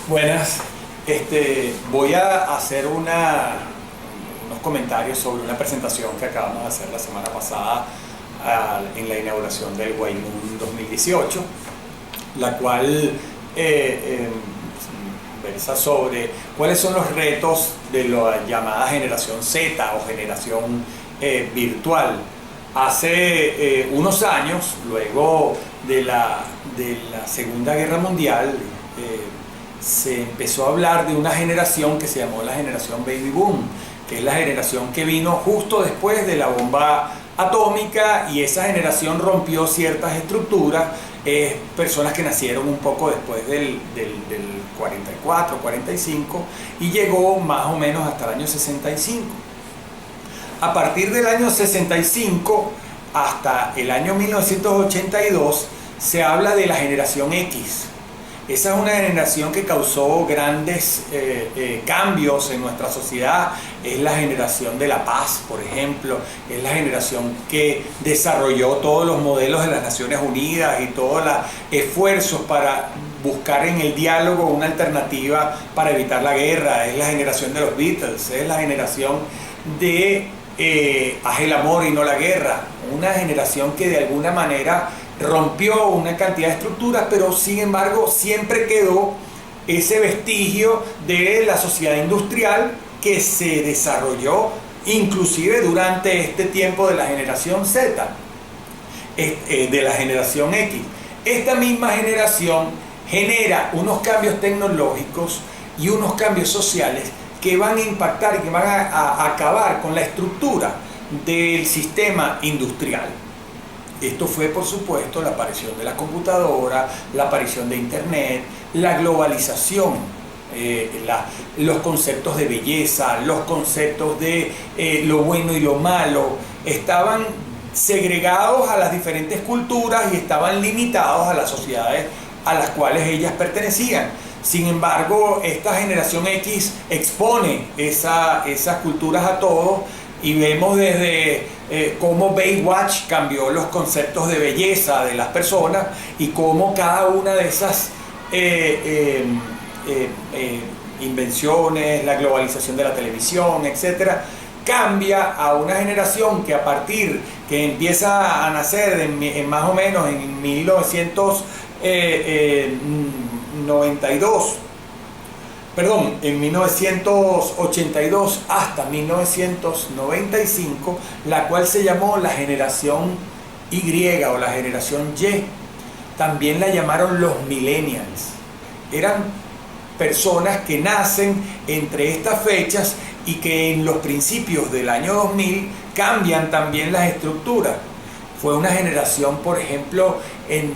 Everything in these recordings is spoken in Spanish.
Buenas, voy a hacer unos comentarios sobre una presentación que acabamos de hacer la semana pasada en la inauguración del Waymoon 2018, la cual versa sobre cuáles son los retos de la llamada generación Z o generación virtual. Hace unos años, luego de la Segunda Guerra Mundial, se empezó a hablar de una generación que se llamó la generación Baby Boom, que es la generación que vino justo después de la bomba atómica, y esa generación rompió ciertas estructuras, personas que nacieron un poco después del 44, 45, y llegó más o menos hasta el año 65. A partir del año 65 hasta el año 1982 se habla de la generación X. Esa es una generación que causó grandes cambios en nuestra sociedad. Es la generación de la paz, por ejemplo. Es la generación que desarrolló todos los modelos de las Naciones Unidas y todos los esfuerzos para buscar en el diálogo una alternativa para evitar la guerra. Es la generación de los Beatles. Es la generación de haz el amor y no la guerra. Una generación que de alguna manera rompió una cantidad de estructuras, pero sin embargo siempre quedó ese vestigio de la sociedad industrial que se desarrolló inclusive durante este tiempo de la generación Z, de la generación X. Esta misma generación genera unos cambios tecnológicos y unos cambios sociales que van a impactar y que van a acabar con la estructura del sistema industrial. Esto fue, por supuesto, la aparición de la computadora, la aparición de Internet, la globalización, los conceptos de belleza, los conceptos de lo bueno y lo malo, estaban segregados a las diferentes culturas y estaban limitados a las sociedades a las cuales ellas pertenecían. Sin embargo, esta generación X expone esas culturas a todos, y vemos desde cómo Baywatch cambió los conceptos de belleza de las personas y cómo cada una de esas invenciones, la globalización de la televisión, etcétera, cambia a una generación que a partir que empieza a nacer en más o menos en 1982 hasta 1995, la cual se llamó la generación Y o la generación Y. También la llamaron los millennials. Eran personas que nacen entre estas fechas y que en los principios del año 2000 cambian también las estructuras. Fue una generación, por ejemplo, en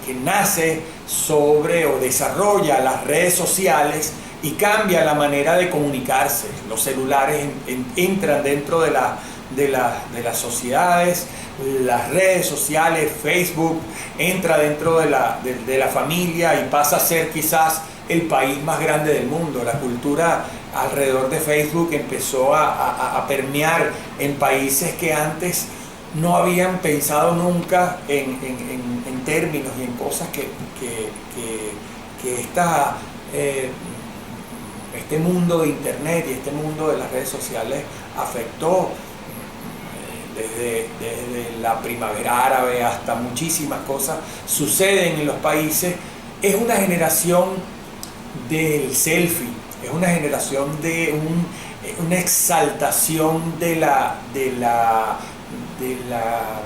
que nace sobre o desarrolla las redes sociales y cambia la manera de comunicarse. Los celulares entran dentro de las sociedades, las redes sociales, Facebook entra dentro de la familia y pasa a ser quizás el país más grande del mundo. La cultura alrededor de Facebook empezó a permear en países que antes no habían pensado nunca en términos y en cosas que este mundo de Internet y este mundo de las redes sociales afectó, desde la primavera árabe hasta muchísimas cosas suceden en los países. Es una generación del selfie, es una generación de una exaltación de la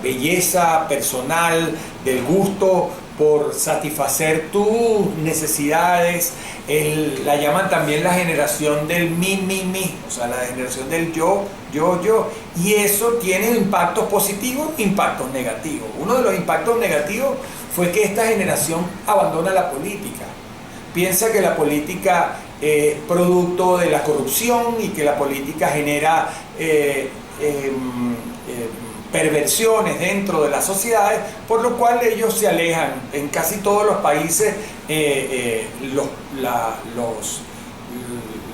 belleza personal, del gusto por satisfacer tus necesidades. La llaman también la generación del mi, o sea, la generación del yo, y eso tiene impactos positivos e impactos negativos. Uno de los impactos negativos fue que esta generación abandona la política. Piensa que la política es producto de la corrupción y que la política genera perversiones dentro de las sociedades, por lo cual ellos se alejan. En casi todos los países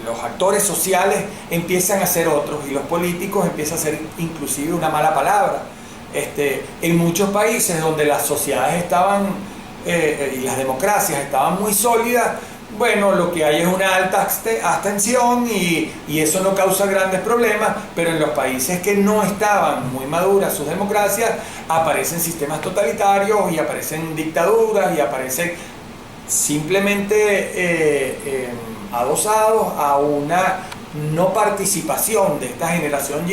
los actores sociales empiezan a ser otros y los políticos empiezan a ser inclusive una mala palabra. En muchos países donde las sociedades estaban y las democracias estaban muy sólidas, bueno, lo que hay es una alta abstención y eso no causa grandes problemas, pero en los países que no estaban muy maduras sus democracias, aparecen sistemas totalitarios y aparecen dictaduras y aparecen simplemente adosados a una no participación de esta generación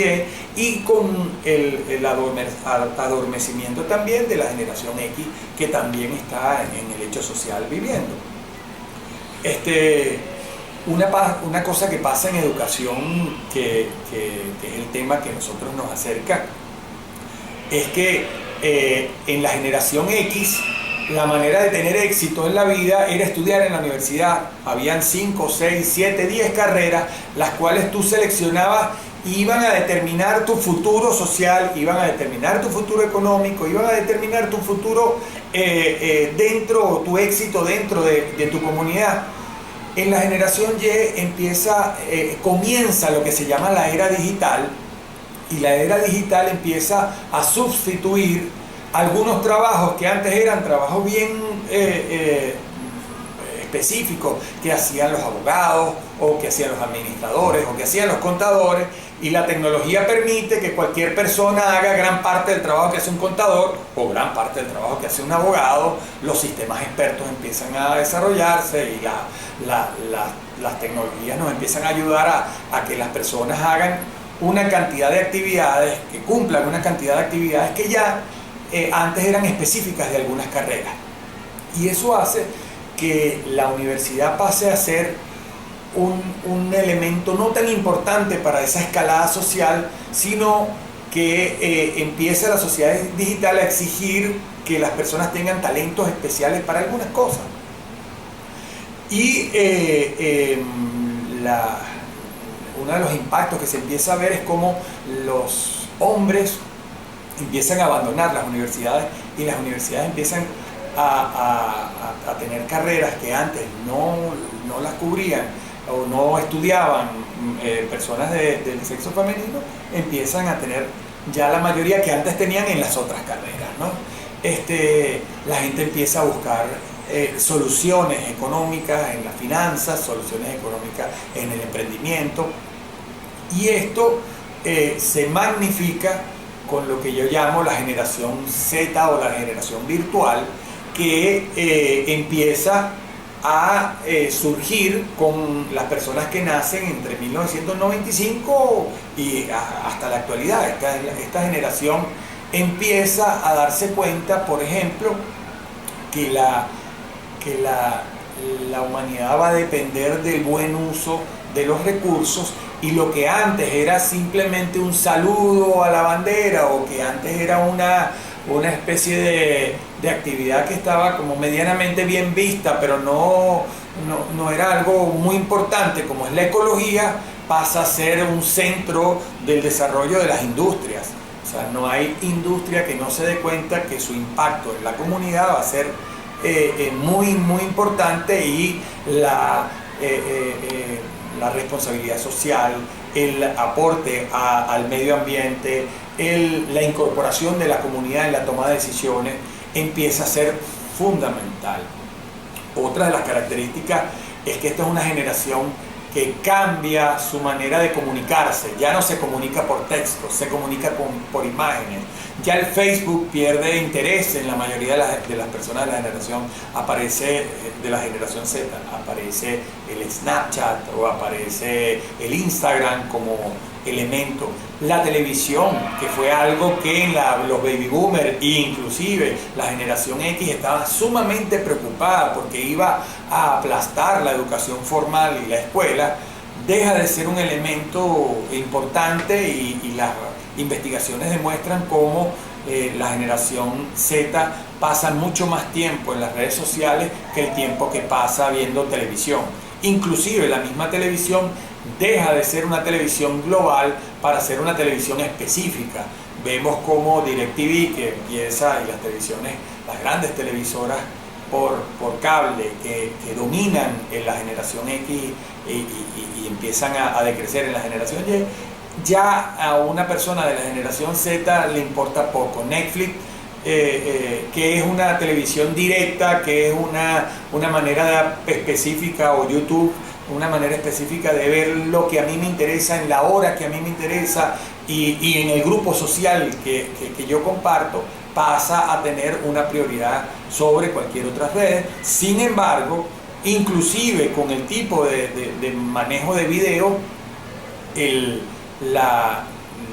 y con el adormecimiento también de la generación X, que también está en el hecho social viviendo. Una cosa que pasa en educación, que es el tema que a nosotros nos acerca, es que en la generación X la manera de tener éxito en la vida era estudiar en la universidad. Habían 5, 6, 7, 10 carreras, las cuales tú seleccionabas y iban a determinar tu futuro social, iban a determinar tu futuro económico, iban a determinar tu futuro tu éxito dentro de tu comunidad. En la generación Y comienza lo que se llama la era digital, y la era digital empieza a sustituir algunos trabajos que antes eran trabajos bien específicos que hacían los abogados o que hacían los administradores o que hacían los contadores, y la tecnología permite que cualquier persona haga gran parte del trabajo que hace un contador o gran parte del trabajo que hace un abogado. Los sistemas expertos empiezan a desarrollarse y las tecnologías nos empiezan a ayudar a que las personas hagan una cantidad de actividades, que cumplan una cantidad de actividades que ya antes eran específicas de algunas carreras. Y eso hace que la universidad pase a ser un elemento no tan importante para esa escalada social, sino que empieza la sociedad digital a exigir que las personas tengan talentos especiales para algunas cosas. Y uno de los impactos que se empieza a ver es cómo los hombres empiezan a abandonar las universidades y las universidades empiezan a tener carreras que antes no las cubrían o no estudiaban personas del sexo femenino, empiezan a tener ya la mayoría que antes tenían en las otras carreras, ¿no? La gente empieza a buscar soluciones económicas en las finanzas, soluciones económicas en el emprendimiento, y esto se magnifica con lo que yo llamo la generación Z o la generación virtual, que empieza a surgir con las personas que nacen entre 1995 y hasta la actualidad. Esta generación empieza a darse cuenta, por ejemplo, que la humanidad va a depender del buen uso de los recursos, y lo que antes era simplemente un saludo a la bandera, o que antes era una especie de actividad que estaba como medianamente bien vista, pero no era algo muy importante, como es la ecología, pasa a ser un centro del desarrollo de las industrias. O sea, no hay industria que no se dé cuenta que su impacto en la comunidad va a ser muy, muy importante, y la responsabilidad social, el aporte al medio ambiente, la incorporación de la comunidad en la toma de decisiones empieza a ser fundamental. Otra de las características es que esta es una generación que cambia su manera de comunicarse. Ya no se comunica por texto, se comunica por imágenes. Ya el Facebook pierde interés en la mayoría de las personas de la generación, de la generación Z. Aparece el Snapchat o aparece el Instagram como elemento. La televisión, que fue algo que los baby boomers e inclusive la generación X estaba sumamente preocupada porque iba a aplastar la educación formal y la escuela, deja de ser un elemento importante, y las investigaciones demuestran cómo la generación Z pasa mucho más tiempo en las redes sociales que el tiempo que pasa viendo televisión. Inclusive la misma televisión deja de ser una televisión global para ser una televisión específica. Vemos como DirecTV, que empieza, y las grandes televisoras por cable que dominan en la generación X y empiezan a decrecer en la generación Y, ya a una persona de la generación Z le importa poco. Netflix qué es una televisión directa, qué es una manera específica, o YouTube, una manera específica de ver lo que a mí me interesa en la hora que a mí me interesa, y en el grupo social que yo comparto, pasa a tener una prioridad sobre cualquier otra red. Sin embargo, inclusive con el tipo de manejo de video, la,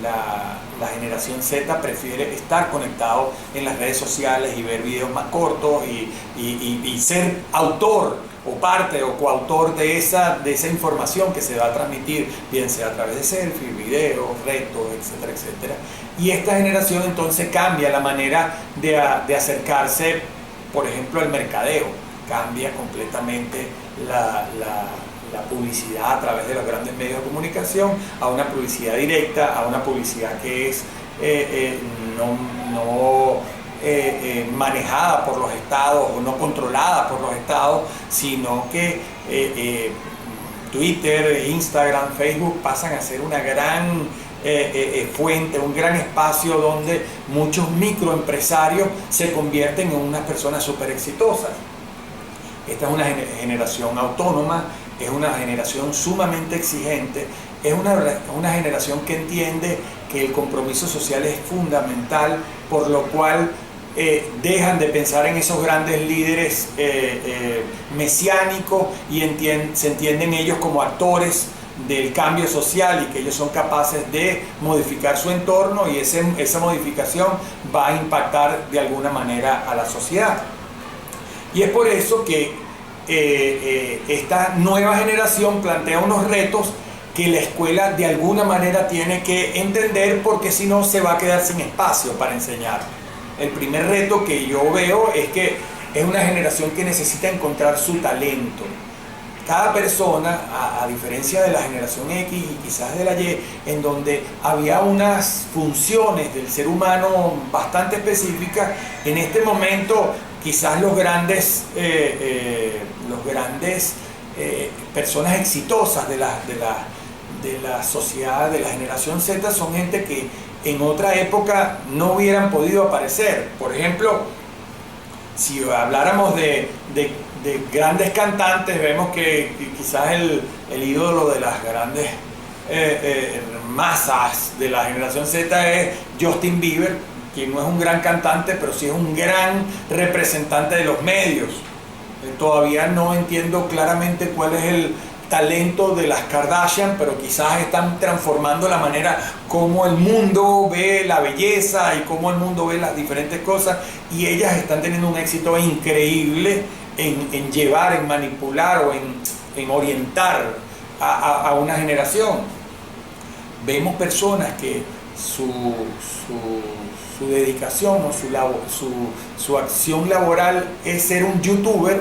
la generación Z prefiere estar conectado en las redes sociales y ver videos más cortos y ser autor o parte o coautor de esa información que se va a transmitir, bien sea a través de selfies, videos, retos, etcétera, etcétera. Y esta generación entonces cambia la manera de acercarse, por ejemplo, al mercadeo, cambia completamente la publicidad a través de los grandes medios de comunicación a una publicidad directa, a una publicidad que es no manejada por los estados o no controlada por los estados, sino que Twitter, Instagram, Facebook pasan a ser una gran fuente, un gran espacio donde muchos microempresarios se convierten en unas personas súper exitosas. Esta es una generación autónoma, es una generación sumamente exigente, es una generación que entiende que el compromiso social es fundamental, por lo cual dejan de pensar en esos grandes líderes mesiánicos y se entienden ellos como actores del cambio social, y que ellos son capaces de modificar su entorno, y esa modificación va a impactar de alguna manera a la sociedad. Y es por eso que esta nueva generación plantea unos retos que la escuela de alguna manera tiene que entender, porque si no se va a quedar sin espacio para enseñar. El primer reto que yo veo es que es una generación que necesita encontrar su talento. Cada persona, a diferencia de la generación X y quizás de la Y, en donde había unas funciones del ser humano bastante específicas, en este momento quizás los grandes personas exitosas de la sociedad, de la generación Z, son gente que en otra época no hubieran podido aparecer. Por ejemplo, si habláramos de grandes cantantes, vemos que quizás el ídolo de las grandes masas de la generación Z es Justin Bieber, quien no es un gran cantante, pero sí es un gran representante de los medios. Todavía no entiendo claramente cuál es el talento de las Kardashian, pero quizás están transformando la manera como el mundo ve la belleza y cómo el mundo ve las diferentes cosas, y ellas están teniendo un éxito increíble en llevar, en manipular o en orientar a una generación. Vemos personas que su dedicación o su acción laboral es ser un youtuber.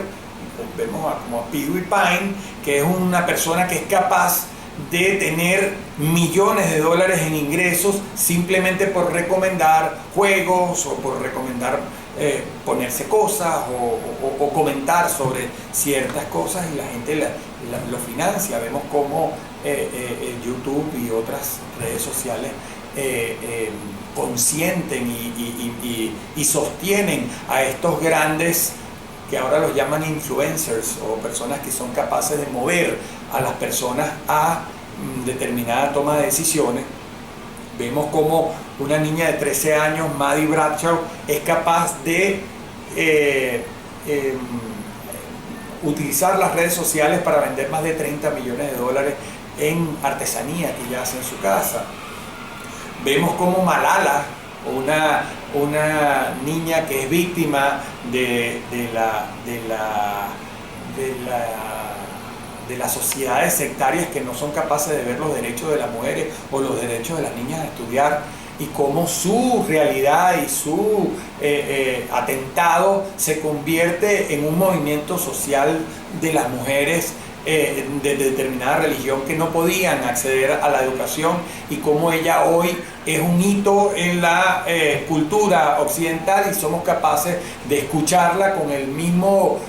Vemos como a PewDiePie, que es una persona que es capaz de tener millones de dólares en ingresos simplemente por recomendar juegos o por recomendar ponerse cosas o comentar sobre ciertas cosas, y la gente lo financia. Vemos cómo YouTube y otras redes sociales consienten y sostienen a estos grandes, que ahora los llaman influencers, o personas que son capaces de mover a las personas a determinada toma de decisiones. Vemos como una niña de 13 años, Maddie Bradshaw, es capaz de utilizar las redes sociales para vender más de 30 millones de dólares en artesanía que ella hace en su casa. Vemos como Malala, una niña que es víctima de las sociedades sectarias que no son capaces de ver los derechos de las mujeres o los derechos de las niñas a estudiar, y cómo su realidad y su atentado se convierte en un movimiento social de las mujeres de determinada religión que no podían acceder a la educación, y cómo ella hoy es un hito en la cultura occidental, y somos capaces de escucharla con el mismo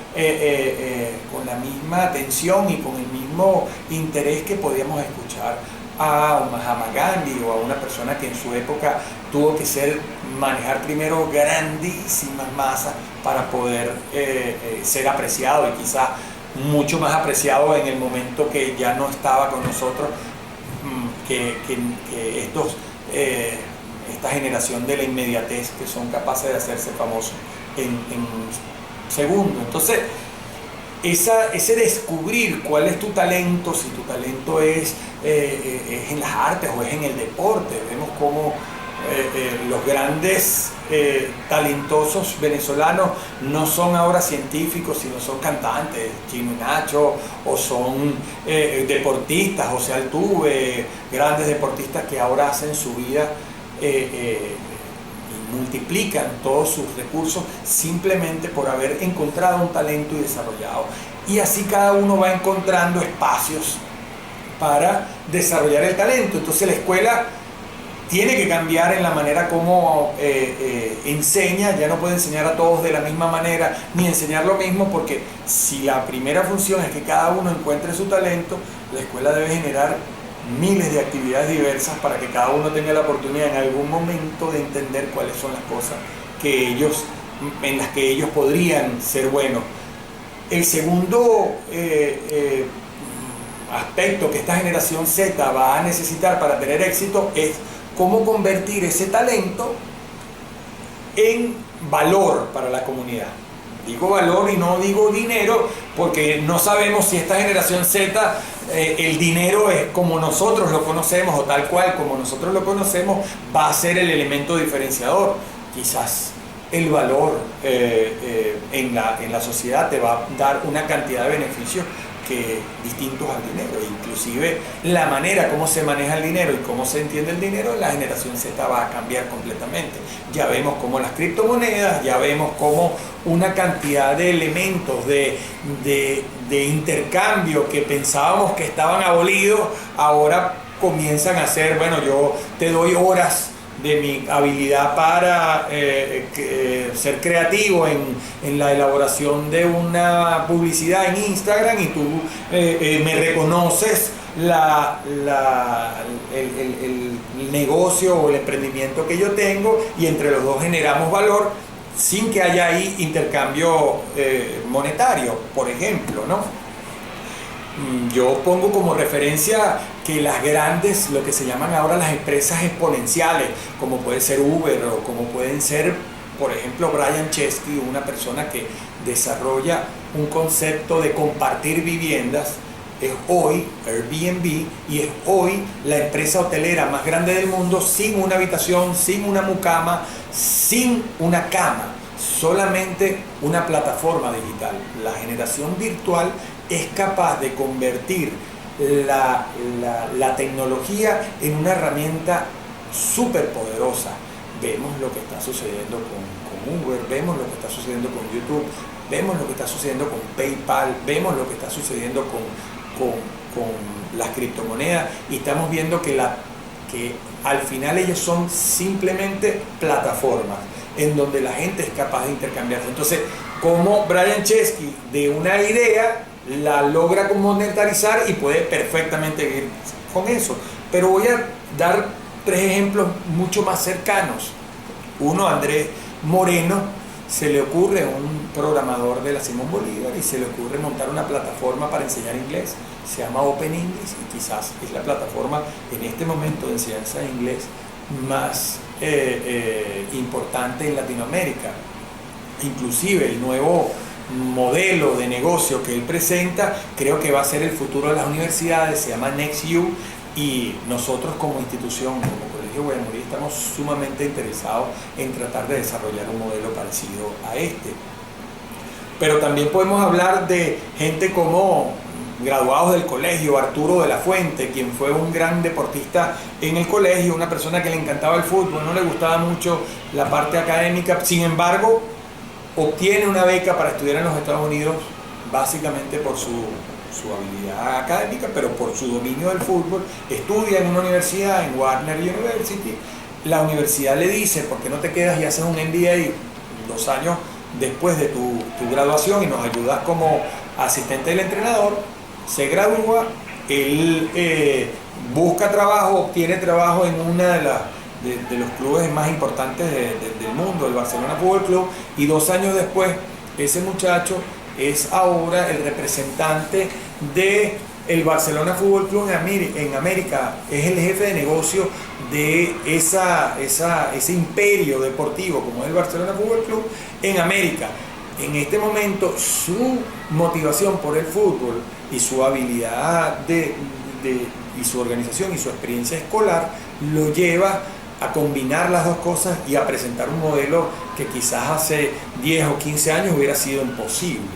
con la misma atención y con el mismo interés que podíamos escuchar a un Mahatma Gandhi o a una persona que en su época tuvo que manejar primero grandísimas masas para poder ser apreciado, y quizá mucho más apreciado en el momento que ya no estaba con nosotros, que esta generación de la inmediatez, que son capaces de hacerse famosos en segundos. Entonces, ese descubrir cuál es tu talento, si tu talento es en las artes o es en el deporte. Vemos cómo los grandes talentosos venezolanos no son ahora científicos, sino son cantantes, Chino y Nacho, o son deportistas, José Altuve, grandes deportistas que ahora hacen su vida y multiplican todos sus recursos simplemente por haber encontrado un talento y desarrollado. Y así cada uno va encontrando espacios para desarrollar el talento. Entonces la escuela tiene que cambiar en la manera como enseña. Ya no puede enseñar a todos de la misma manera, ni enseñar lo mismo, porque si la primera función es que cada uno encuentre su talento, la escuela debe generar miles de actividades diversas para que cada uno tenga la oportunidad en algún momento de entender cuáles son las cosas en las que ellos podrían ser buenos. El segundo aspecto que esta generación Z va a necesitar para tener éxito es cómo convertir ese talento en valor para la comunidad. Digo valor y no digo dinero, porque no sabemos si esta generación Z, el dinero es como nosotros lo conocemos, o tal cual como nosotros lo conocemos, va a ser el elemento diferenciador. Quizás el valor en la sociedad te va a dar una cantidad de beneficios distintos al dinero. Inclusive la manera como se maneja el dinero y cómo se entiende el dinero en la generación Z va a cambiar completamente. Ya vemos cómo las criptomonedas, ya vemos cómo una cantidad de elementos de intercambio que pensábamos que estaban abolidos, ahora comienzan a ser, bueno, yo te doy horas de mi habilidad para ser creativo en la elaboración de una publicidad en Instagram, y tú me reconoces el negocio o el emprendimiento que yo tengo, y entre los dos generamos valor sin que haya ahí intercambio monetario, por ejemplo, ¿no? Yo pongo como referencia que las grandes, lo que se llaman ahora las empresas exponenciales, como puede ser Uber o como pueden ser, por ejemplo, Brian Chesky, una persona que desarrolla un concepto de compartir viviendas, es hoy Airbnb, y es hoy la empresa hotelera más grande del mundo, sin una habitación, sin una mucama, sin una cama, solamente una plataforma digital. La generación virtual es capaz de convertir la tecnología en una herramienta súper poderosa. Vemos lo que está sucediendo con Uber, vemos lo que está sucediendo con YouTube, vemos lo que está sucediendo con PayPal, vemos lo que está sucediendo con las criptomonedas, y estamos viendo que al final ellos son simplemente plataformas en donde la gente es capaz de intercambiarse. Entonces, como Brian Chesky de una idea la logra monetarizar y puede perfectamente vivir con eso. Pero voy a dar 3 ejemplos mucho más cercanos. Uno, Andrés Moreno, se le ocurre, un programador de la Simón Bolívar, y se le ocurre montar una plataforma para enseñar inglés. Se llama Open English, y quizás es la plataforma en este momento de enseñanza de inglés más importante en Latinoamérica. Inclusive el nuevo modelo de negocio que él presenta creo que va a ser el futuro de las universidades, se llama NextU, y nosotros como institución, como Colegio Guayamurí, estamos sumamente interesados en tratar de desarrollar un modelo parecido a este. Pero también podemos hablar de gente como graduados del colegio, Arturo de la Fuente, quien fue un gran deportista en el colegio, una persona que le encantaba el fútbol, no le gustaba mucho la parte académica, sin embargo obtiene una beca para estudiar en los Estados Unidos, básicamente por su habilidad académica, pero por su dominio del fútbol. Estudia en una universidad, en Warner University. La universidad le dice: ¿por qué no te quedas y haces un MBA 2 años después de tu graduación y nos ayudas como asistente del entrenador? Se gradúa él busca trabajo, obtiene trabajo en una de los clubes más importantes del mundo, el Barcelona Fútbol Club, y 2 años después ese muchacho es ahora el representante de el Barcelona Fútbol Club en América, es el jefe de negocio de ese imperio deportivo como es el Barcelona Fútbol Club en América. En este momento su motivación por el fútbol y su habilidad y su organización y su experiencia escolar lo lleva a combinar las dos cosas y a presentar un modelo que quizás hace 10 o 15 años hubiera sido imposible.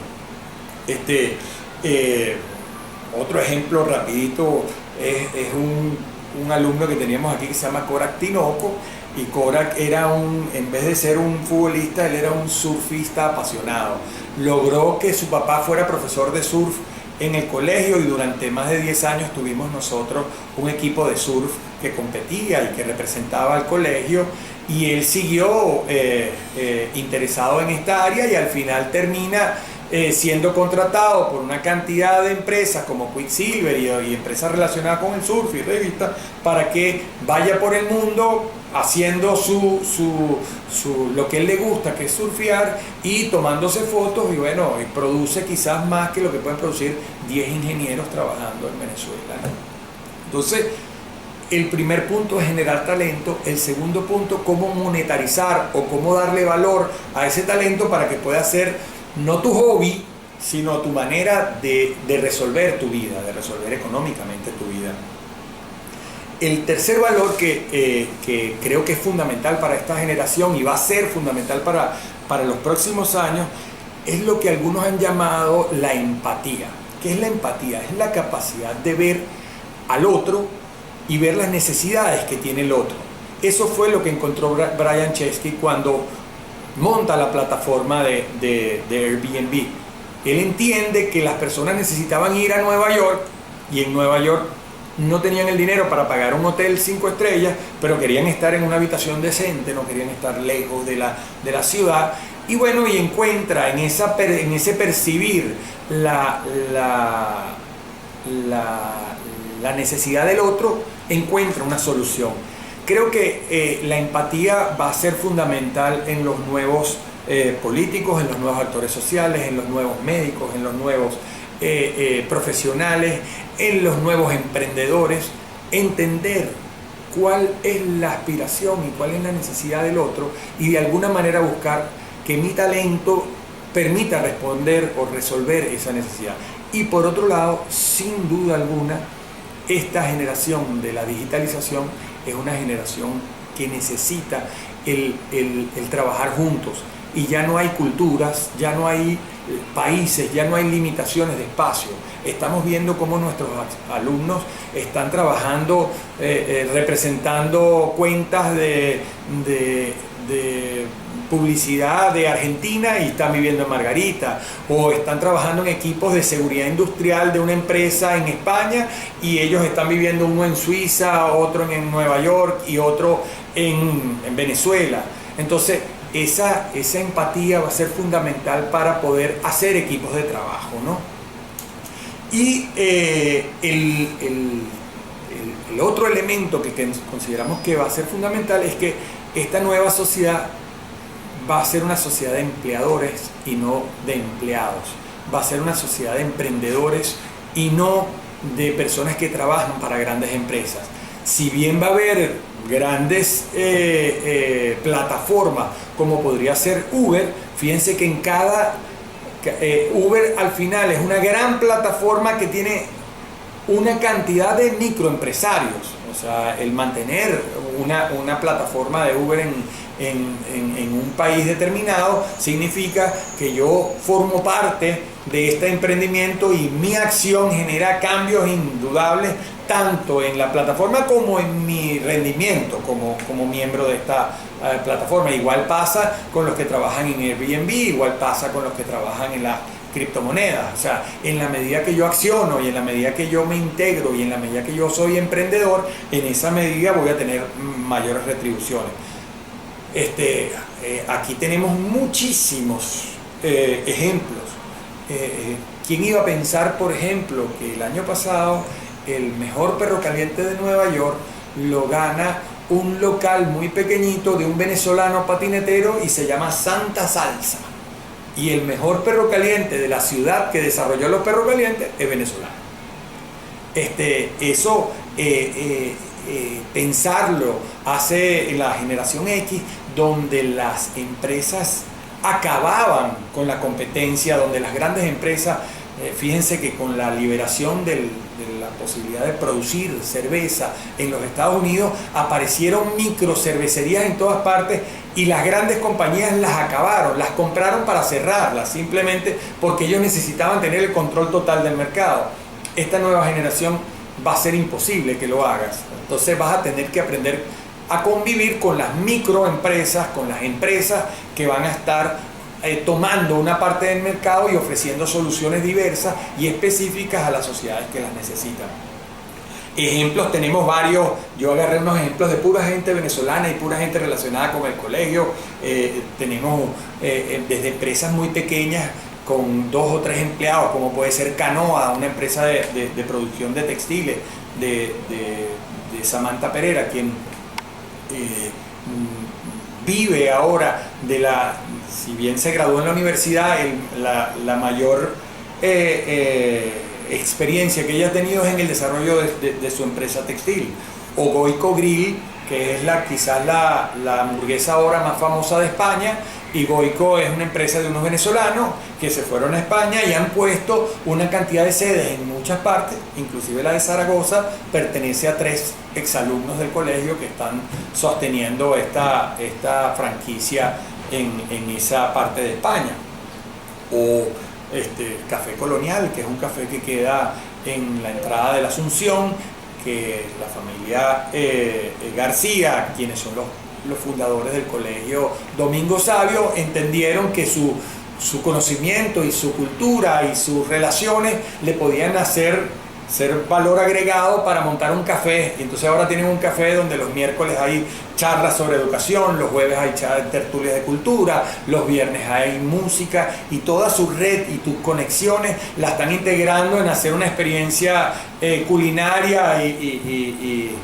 Otro ejemplo rapidito es un alumno que teníamos aquí que se llama Korak Tinoco, y Korak en vez de ser un futbolista, él era un surfista apasionado. Logró que su papá fuera profesor de surf en el colegio y durante más de 10 años tuvimos nosotros un equipo de surf que competía y que representaba al colegio, y él siguió interesado en esta área y al final termina siendo contratado por una cantidad de empresas como Quicksilver y empresas relacionadas con el surf y revistas para que vaya por el mundo haciendo lo que él le gusta, que es surfear, y tomándose fotos, y bueno, y produce quizás más que lo que pueden producir 10 ingenieros trabajando en Venezuela, ¿no? Entonces, el primer punto es generar talento. El segundo punto, cómo monetarizar o cómo darle valor a ese talento para que pueda ser no tu hobby, sino tu manera de resolver tu vida, de resolver económicamente tu vida. El tercer valor que creo que es fundamental para esta generación y va a ser fundamental para los próximos años es lo que algunos han llamado la empatía. ¿Qué es la empatía? Es la capacidad de ver al otro y ver las necesidades que tiene el otro. Eso fue lo que encontró Brian Chesky cuando monta la plataforma de Airbnb. Él entiende que las personas necesitaban ir a Nueva York y en Nueva York no tenían el dinero para pagar un hotel 5 estrellas, pero querían estar en una habitación decente, no querían estar lejos de la ciudad. Y bueno, y encuentra en ese percibir la necesidad del otro, encuentra una solución. Creo que la empatía va a ser fundamental en los nuevos políticos, en los nuevos actores sociales, en los nuevos médicos, en los nuevos profesionales, en los nuevos emprendedores. Entender cuál es la aspiración y cuál es la necesidad del otro y de alguna manera buscar que mi talento permita responder o resolver esa necesidad. Y por otro lado, sin duda alguna, esta generación de la digitalización es una generación que necesita el trabajar juntos, y ya no hay culturas, ya no hay países, ya no hay limitaciones de espacio. Estamos viendo cómo nuestros alumnos están trabajando representando cuentas de publicidad de Argentina y están viviendo en Margarita, o están trabajando en equipos de seguridad industrial de una empresa en España y ellos están viviendo, uno en Suiza, otro en Nueva York y otro en Venezuela. Entonces esa empatía va a ser fundamental para poder hacer equipos de trabajo, ¿no? Y el otro elemento que consideramos que va a ser fundamental es que esta nueva sociedad va a ser una sociedad de empleadores y no de empleados. Va a ser una sociedad de emprendedores y no de personas que trabajan para grandes empresas. Si bien va a haber grandes plataformas como podría ser Uber, fíjense que en Uber al final es una gran plataforma que tiene una cantidad de microempresarios. O sea, el mantener una plataforma de Uber en un país determinado significa que yo formo parte de este emprendimiento y mi acción genera cambios indudables tanto en la plataforma como en mi rendimiento como miembro de esta plataforma. Igual pasa con los que trabajan en Airbnb, igual pasa con los que trabajan en las criptomonedas. O sea, en la medida que yo acciono y en la medida que yo me integro y en la medida que yo soy emprendedor, en esa medida voy a tener mayores retribuciones. Aquí tenemos muchísimos ejemplos. ¿Quién iba a pensar, por ejemplo, que el año pasado el mejor perro caliente de Nueva York lo gana un local muy pequeñito de un venezolano patinetero y se llama Santa Salsa. Y el mejor perro caliente de la ciudad que desarrolló los perros calientes es venezolano. Pensarlo hace la generación X, donde las empresas acababan con la competencia, donde las grandes empresas, fíjense que con la liberación de la posibilidad de producir cerveza en los Estados Unidos, aparecieron microcervecerías en todas partes y las grandes compañías las acabaron, las compraron para cerrarlas, simplemente porque ellos necesitaban tener el control total del mercado. Esta nueva generación va a ser imposible que lo hagas, entonces vas a tener que aprender a convivir con las microempresas, con las empresas que van a estar tomando una parte del mercado y ofreciendo soluciones diversas y específicas a las sociedades que las necesitan. Ejemplos tenemos varios, yo agarré unos ejemplos de pura gente venezolana y pura gente relacionada con el colegio. Tenemos desde empresas muy pequeñas con 2 o 3 empleados, como puede ser Canoa, una empresa de producción de textiles de Samantha Pereira, quien vive ahora si bien se graduó en la universidad, la mayor experiencia que ella ha tenido es en el desarrollo de su empresa textil. O Goico Grill, que es quizás la hamburguesa ahora más famosa de España, y Goico es una empresa de unos venezolanos que se fueron a España y han puesto una cantidad de sedes en muchas partes, inclusive la de Zaragoza pertenece a 3 exalumnos del colegio que están sosteniendo esta franquicia en esa parte de España. O Café Colonial, que es un café que queda en la entrada de la Asunción, que la familia García, quienes son los fundadores del colegio Domingo Sabio, entendieron que su conocimiento y su cultura y sus relaciones le podían ser valor agregado para montar un café. Y entonces ahora tienen un café donde los miércoles hay charlas sobre educación, los jueves hay tertulias de cultura, los viernes hay música, y toda su red y tus conexiones la están integrando en hacer una experiencia culinaria y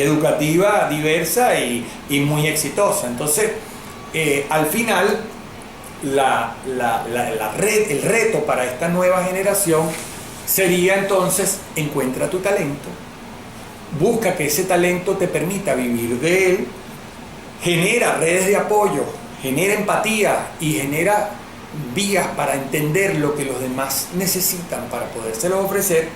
educativa diversa y muy exitosa. Entonces, al final, el reto para esta nueva generación sería entonces: encuentra tu talento, busca que ese talento te permita vivir de él, genera redes de apoyo, genera empatía y genera vías para entender lo que los demás necesitan para podérselo ofrecer.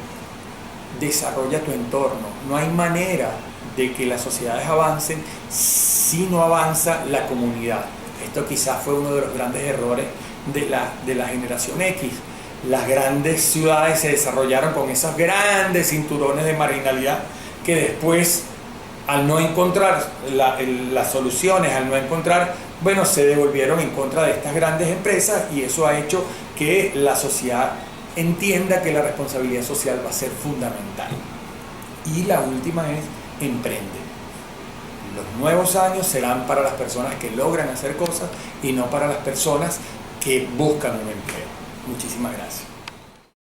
Desarrolla tu entorno. No hay manera de que las sociedades avancen si no avanza la comunidad. Esto quizás fue uno de los grandes errores de la generación X. Las grandes ciudades se desarrollaron con esos grandes cinturones de marginalidad que después, al no encontrar las soluciones, al no encontrar, se devolvieron en contra de estas grandes empresas, y eso ha hecho que la sociedad entienda que la responsabilidad social va a ser fundamental. Y la última es: emprende. Los nuevos años serán para las personas que logran hacer cosas y no para las personas que buscan un empleo. Muchísimas gracias.